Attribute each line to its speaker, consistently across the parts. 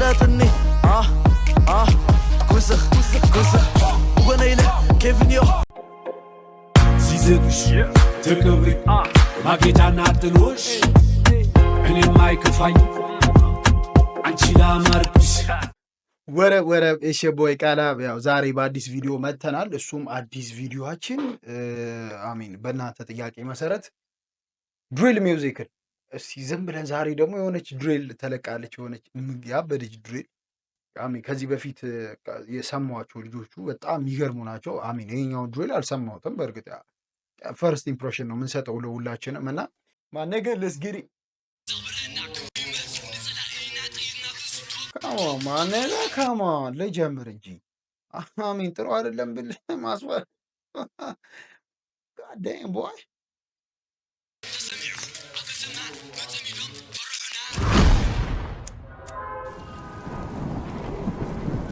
Speaker 1: فلاتني كوسخ وغنيلة كيفنيو
Speaker 2: زيزتش تركبي ما جيت عنا عدلوش أنا ما يكفاي አንቺ ላማርክሽ
Speaker 3: ወረብ እሺ ቦይ ቃላብ ያው ዛሬ በአዲስ ቪዲዮ መተናል። እሱም አዲስ ቪዲዮአችን አሚን በእናንተ ጥያቄ መሰረት ድሪል ሚውዚክ እስቲ ዝም ብለን ዛሬ ደግሞ የሆነች ድሪል ተለቃለች። የሆነች ያበደች ድሪል አሚን ከዚህ በፊት የሰማዋቸው ልጆቹ በጣም የሚገርሙ ናቸው። አሚን ይሄኛው ድሪል አልሰማሁትም። በእርግጥ ፈርስት ኢምፕሬሽን ነው የምንሰጠው ለሁላችንም እና ማነገ ለስጊሪ Come on, ለጀምር እንጂ አሚን ጥሩ አይደለም ብለህ ማስፈር God damn boy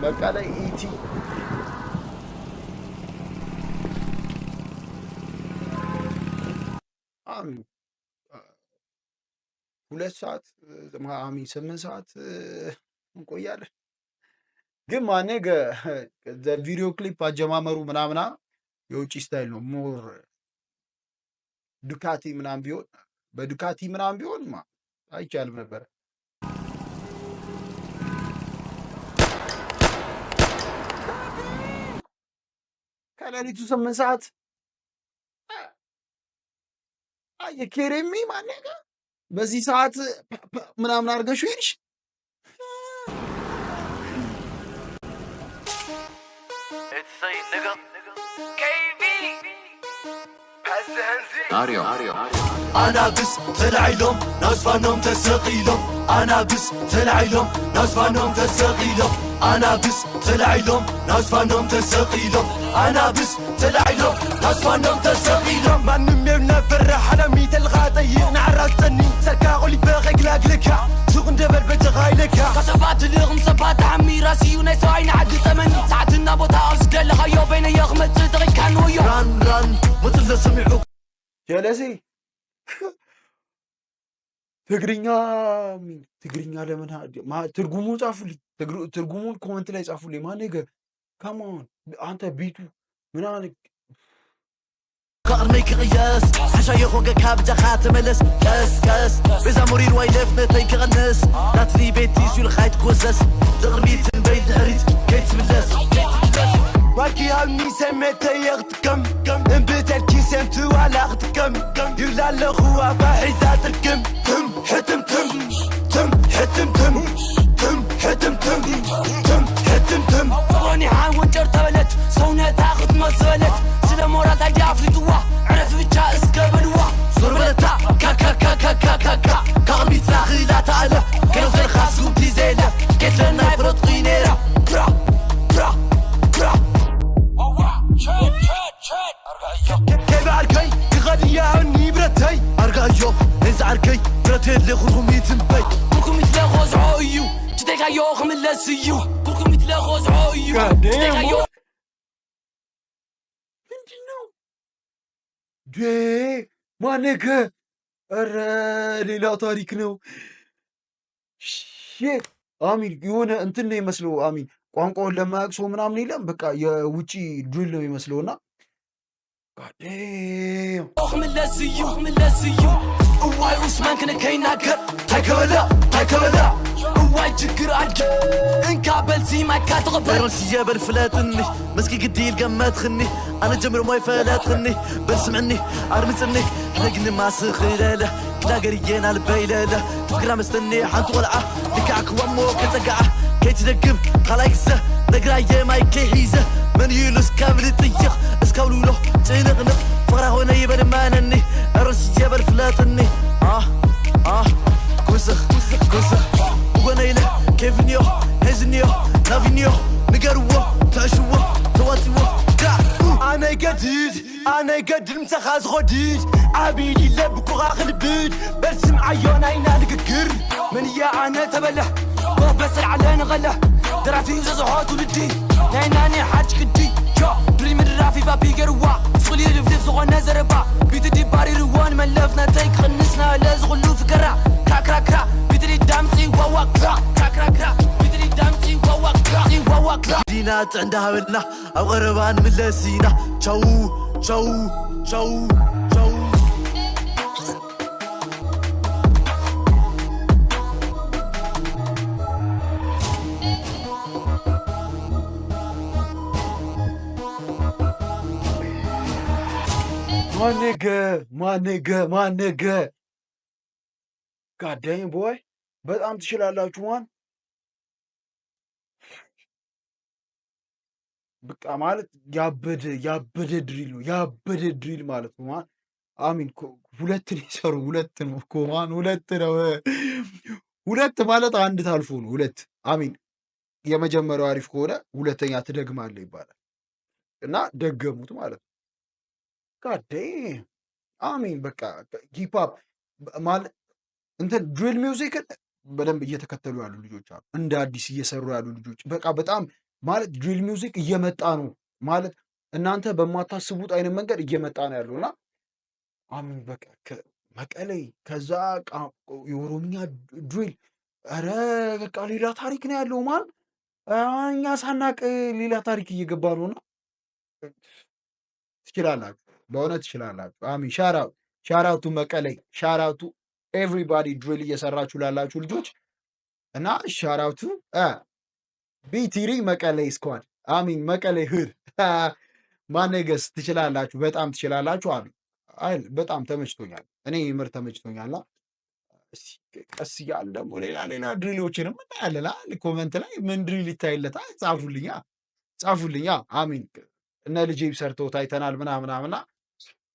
Speaker 3: በቃ ላይ ኢቲ አሚን 2 ሰዓት አሚን 8 ሰዓት እንቆያለን። ግን ማነገ ቪዲዮ ክሊፕ አጀማመሩ ምናምና የውጭ ስታይል ነው። ሞር ዱካቲ ምናም ቢሆን በዱካቲ ምናም ቢሆን አይቻልም ነበር። ከሌሊቱ 8 ሰዓት የኬሬሚ ማነገ በዚህ ሰዓት ምናምን አድርገሽ ሄድሽ።
Speaker 1: Say nigga KV Ario
Speaker 4: أنا بس تلعيلهم ناس فانهم تسقيلهم أنا بس تلعيلهم ناس فانهم تسقيلهم أنا بس تلعيلهم ناس فانهم تسقيلهم أنا بس تلعيلهم ناس فانهم تسقيلهم من ميمنا فرح على ميت الغاطي نعرفتني سركا قولي باغي قلاقلكا سوق ندبر بتغايلك قصبات اليوم صبات عمي راسي وناس عين عدل ثمني ساعتنا بوتا أصدر لخيو بين يغمت صدقي كان ويا ران مثل ذا سمعوك
Speaker 3: جلسي ትግርኛ ለምን ትርጉሙ ጻፉልኝ። ትርጉሙን ኮሜንት ላይ ጻፉልኝ። ማነገ ካሞን አንተ ቢቱ ምናምን
Speaker 1: قرني قياس حشا يخوك كابجا خاتملس كاس بيزا مرير ويلف نتي كغنس ناتري بيتي سيول خايت كوزس دغربيت بيت هريت كيت ملس واكي هالمي سميتي يغتكم انبت الكيسم تو على غتكم يلا لخوا باحيزا تركم تم حتم تم تم حتم تم تم حتم تم تم حتم تم صوني حاول جرتبلت صوني تاخد مسولت سلا مورات هيدي عفريتوا عرف بيتشا اسكبلوا زربلتا كا كا كا كا كا كا كا كغمي تلاخي لا تعالى كانوا في الخاص وبتي زيلة كيت لنا يبرد قينيرا برا برا برا كيف عركي يغني عني برتي أرقايو نزع عركي برتي اللي خلقهم يتنبي كلكم يتلاقوا زعويو جديك عيوخ من اللاسيو كلكم يتلاقوا زعويو جديك عيوخ
Speaker 3: ማነገ ኧረ ሌላ ታሪክ ነው። ሼት አሚን የሆነ እንትን ነው ይመስለው። አሚን ቋንቋውን ለማያውቅ ሰው ምናምን የለም በቃ የውጪ ድሪል ነው ይመስለውና ጋዴም
Speaker 1: ملاسيو واي عثمان كنا كيناكر تايكولا واي جكر عالج انكابل زي ما كاتغبر بيرون سيابر فلاتني مسكي قديل قمات خني انا جمر موي فلات خني بسمعني ارمسني احنا قلنا ما سخيلاله كنا قرينا البيلاله تفكر مستني حنت ولعه لكعك وامو كتقعه كي تدقم خلايكسه نقرايه ماي كيحيزه من يلوس كامل طيخ اسكاولو له تينغنق فرا هنا يبان مانني ارس جبل فلاتني كوسخ وغنيلة كيفنيو هزنيو نافينيو نقروه تعشوه تواتيوه انا قدر متخاز غديد عبيدي لبكو غاخ البيت برسم عيون عينا نقكر من يا انا تبله بسر على نغله دراتي ززحات ولدي نايناني حاج كدي يا بري من الرافي فابي قروا صغلي رفلف زغونا زربا بيت دي باري روان ملفنا تايك خنسنا لازغلو فكرة كرا كرا كرا بيت دي دامتي واوا كرا كرا كرا كرا بيت دي ولينا عند هبلنا أو غربان من لسينا تشو تشو تشو تشو
Speaker 3: my nigga. God damn boy. በጣም ትችላላችሁ ማን በቃ ማለት ያበደ ድሪል ነው። ያበደ ድሪል ማለት ነው ማን አሚን ሁለት ነው የሰሩ ሁለት ነው እኮ ማን ሁለት ነው። ሁለት ማለት አንድ ታልፎ ነው ሁለት አሚን የመጀመሪያው አሪፍ ከሆነ ሁለተኛ ትደግማለህ ይባላል እና ደገሙት ማለት ነው። ጋዴ አሚን በቃ ሂፕሆፕ ማለት እንትን ድሪል ሚውዚክን በደንብ እየተከተሉ ያሉ ልጆች አሉ። እንደ አዲስ እየሰሩ ያሉ ልጆች በቃ በጣም ማለት ድሪል ሚውዚክ እየመጣ ነው ማለት እናንተ በማታስቡት አይነት መንገድ እየመጣ ነው ያለው እና አሚን በቃ መቀሌ ከዛ የኦሮምኛ ድሪል ኧረ በቃ ሌላ ታሪክ ነው ያለው ማን እኛ ሳናቅ ሌላ ታሪክ እየገባ ነውና ትችላላችሁ፣ በእውነት ትችላላችሁ። አሚን ሻራውቱ መቀሌ ሻራውቱ ኤቭሪባዲ ድሪል እየሰራችሁ ላላችሁ ልጆች እና ሻራውቱ ቢቲሪ መቀሌ ስኳድ አሚን መቀሌ ህር ማነገስ ትችላላችሁ፣ በጣም ትችላላችሁ። አሚን አይል በጣም ተመችቶኛል። እኔ ምር ተመችቶኛል። ቀስ እያል ደግሞ ሌላ ድሪሎችንም እናያለን። ኮመንት ላይ ምን ድሪል ይታይለታል ጻፉልኛ። አሚን እነ ልጄ ሰርተውት አይተናል ምናምናምና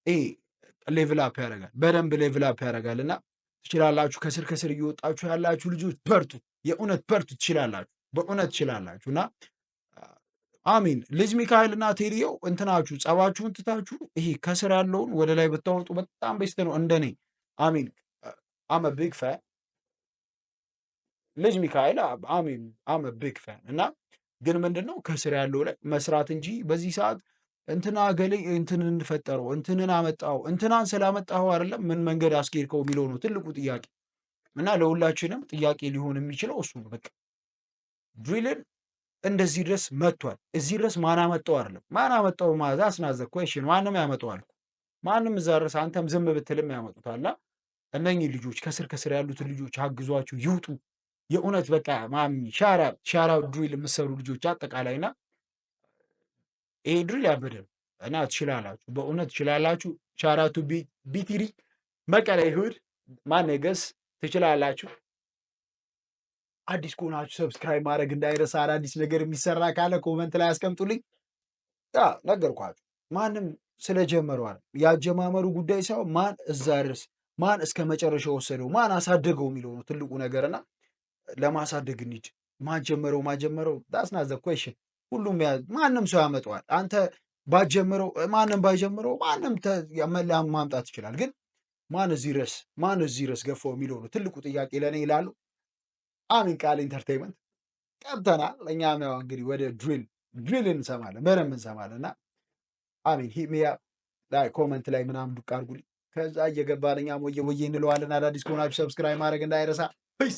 Speaker 3: ይሄ ሌቭል አፕ ያደርጋል፣ በደንብ ሌቭል አፕ ያደርጋል እና ትችላላችሁ። ከስር እየወጣችሁ ያላችሁ ልጆች በርቱ፣ የእውነት በርቱ፣ ትችላላችሁ፣ በእውነት ትችላላችሁ። እና አሚን ልጅ ሚካኤል እና ቴዲዮ እንትናችሁ ጸባችሁን ትታችሁ ይሄ ከስር ያለውን ወደ ላይ ብታወጡ በጣም ቤስት ነው። እንደኔ አሚን አመ ቢግ ፋን ልጅ ሚካኤል አሚን አመ ቢግ ፋን እና ግን ምንድነው ከስር ያለው ላይ መስራት እንጂ በዚህ ሰዓት እንትና ገሌ እንትን እንፈጠረው እንትንን አመጣው እንትናን ስላመጣው አይደለም ምን መንገድ አስኬድከው የሚለው ነው ትልቁ ጥያቄ። እና ለሁላችንም ጥያቄ ሊሆን የሚችለው እሱ ነው። በቃ ድሪልን እንደዚህ ድረስ መጥቷል። እዚህ ድረስ ማን አመጣው አይደለም ማን አመጣው ማለት አስናዘ ኩዌስችን ማንም ያመጣዋል። ማንም እዛ ድረስ አንተም ዝም ብትልም ያመጡታልና እነኚህ ልጆች ከስር ያሉትን ልጆች አግዟቸው ይውጡ። የእውነት በቃ ማሚ ሻራ ድሪል የምትሰሩ ልጆች አጠቃላይና ይሄ ድሪል ያበደ እና ትችላላችሁ፣ በእውነት ትችላላችሁ። ሻራቱ ቢቲሪ መቀሌ ይሁድ ማነገስ ትችላላችሁ። አዲስ ከሆናችሁ ሰብስክራይብ ማድረግ እንዳይረሳ። አዲስ ነገር የሚሰራ ካለ ኮመንት ላይ አስቀምጡልኝ። ነገርኳችሁ ማንም ስለጀመረዋል ያጀማመሩ ጉዳይ ሳይሆን ማን እዛ ድረስ ማን እስከ መጨረሻው ወሰደው ማን አሳደገው የሚለው ነው ትልቁ ነገርና ለማሳደግ እንሂድ። ማጀመረው that's not the question። ሁሉም ማንም ሰው ያመጣዋል። አንተ ባጀመረው ማንም ባይጀምረው ማንም ማምጣት ይችላል። ግን ማን እዚህ ድረስ ገፋው የሚለው ነው ትልቁ ጥያቄ ለኔ ይላሉ። አሚን ቃል ኢንተርቴይንመንት ቀብተናል። እኛም ያው እንግዲህ ወደ ድሪል እንሰማለን በደንብ እንሰማለንና አሚን ሂሚያ ላይ ኮመንት ላይ ምናምን ዱቅ አድርጉልኝ። ከዛ እየገባን እኛም ወየ እንለዋለን። አዳዲስ ከሆናችሁ ሰብስክራይብ ማድረግ እንዳይረሳ። ፒስ